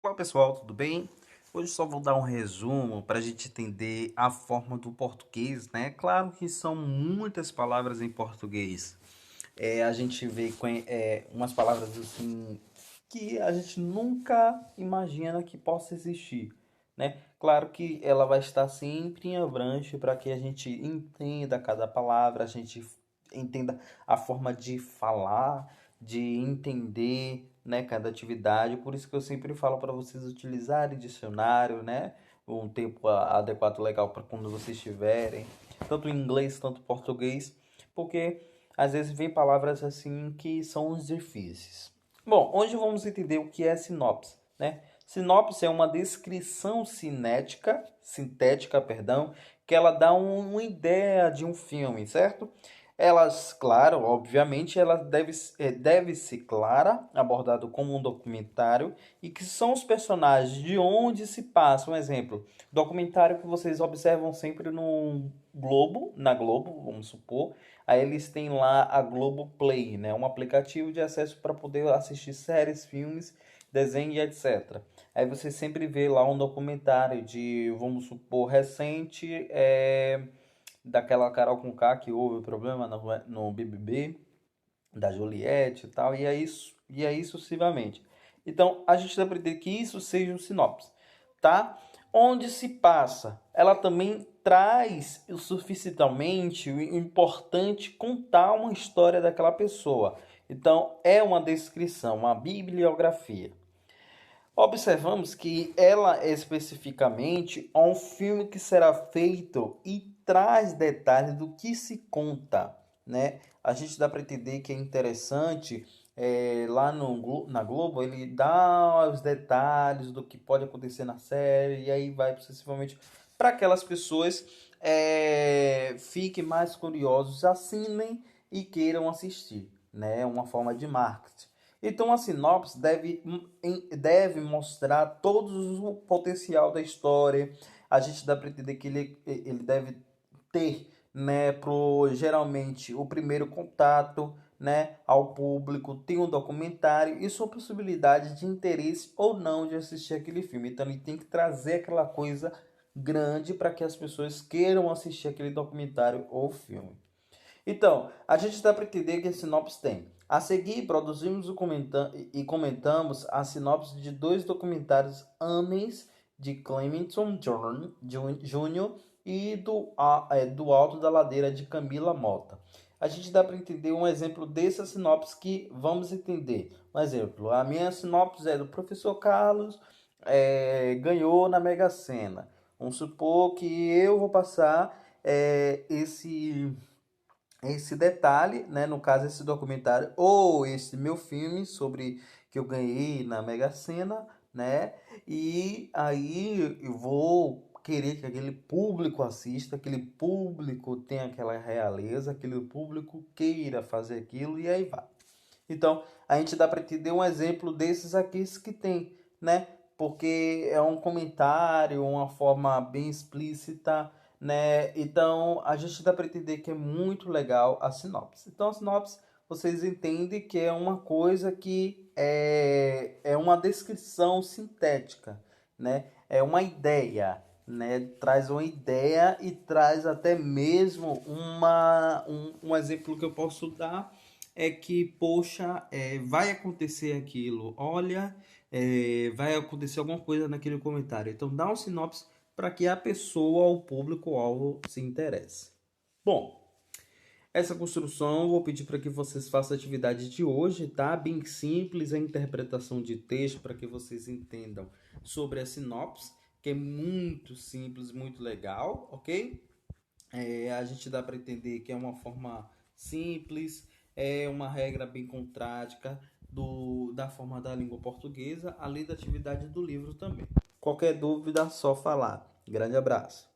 Olá pessoal, tudo bem? Hoje só vou dar um resumo para a gente entender a forma do português, né? Claro que são muitas palavras em português. A gente vê umas palavras assim que a gente nunca imagina que possa existir, né? Claro que ela vai estar sempre em abrange para que a gente entenda cada palavra, a gente entenda a forma de falar, de entender, né, cada atividade. Por isso que eu sempre falo para vocês utilizarem dicionário, né? Um tempo adequado, legal para quando vocês estiverem, tanto em inglês, tanto em português, porque às vezes vem palavras assim que são difíceis. Bom, hoje vamos entender o que é sinopse, né? Sinopse é uma descrição sintética, perdão, que ela dá uma ideia de um filme, certo? Elas, claro, obviamente, deve ser clara, abordado como um documentário, e que são os personagens, de onde se passa. Um exemplo, documentário que vocês observam sempre no Globo, na Globo, vamos supor. Aí eles têm lá a Globoplay, né? Um aplicativo de acesso para poder assistir séries, filmes, desenho e etc. Aí você sempre vê lá um documentário de, vamos supor, recente, daquela Carol Conká que houve o problema no BBB, da Juliette e tal, e aí sucessivamente. Então, a gente deve aprender que isso seja um sinopse, tá? Onde se passa, ela também traz o suficientemente o importante contar uma história daquela pessoa. Então, é uma descrição, uma bibliografia. Observamos que ela especificamente é um filme que será feito e traz detalhes do que se conta, né? A gente dá para entender que é interessante, lá na Globo ele dá os detalhes do que pode acontecer na série e aí vai sucessivamente para aquelas pessoas fiquem mais curiosos, assinem e queiram assistir, né? Uma forma de marketing. Então a sinopse deve mostrar todo o potencial da história. A gente dá para entender que ele deve ter, né, geralmente o primeiro contato, né, ao público, tem um documentário e sua possibilidade de interesse ou não de assistir aquele filme. Então ele tem que trazer aquela coisa grande para que as pessoas queiram assistir aquele documentário ou filme. Então, a gente dá para entender que a sinopse tem. A seguir, produzimos e comentamos a sinopse de dois documentários Ames, de Clementon Jr. e do Alto da Ladeira, de Camila Mota. A gente dá para entender um exemplo dessa sinopse que vamos entender. Um exemplo, a minha sinopse é do professor Carlos, ganhou na Mega Sena. Vamos supor que eu vou passar esse detalhe, né, no caso esse documentário ou esse meu filme sobre que eu ganhei na Mega Sena, né? E aí eu vou querer que aquele público assista, aquele público tenha aquela realeza, aquele público queira fazer aquilo e aí vai. Então, a gente dá para entender um exemplo desses aqui que tem, né? Porque é um comentário, uma forma bem explícita, né? Então, a gente dá para entender que é muito legal a sinopse. Então, a sinopse, vocês entendem que é uma coisa que é uma descrição sintética, né? É uma ideia, né? Traz uma ideia e traz até mesmo um exemplo que eu posso dar é que, poxa, vai acontecer aquilo, olha, vai acontecer alguma coisa naquele comentário. Então, dá um sinopse para que a pessoa, o público-alvo, se interesse. Bom, essa construção eu vou pedir para que vocês façam a atividade de hoje, tá? Bem simples, a interpretação de texto para que vocês entendam sobre a sinopse, que é muito simples, muito legal, ok? A gente dá para entender que é uma forma simples, é uma regra bem contrática da forma da língua portuguesa, além da atividade do livro também. Qualquer dúvida, só falar. Grande abraço.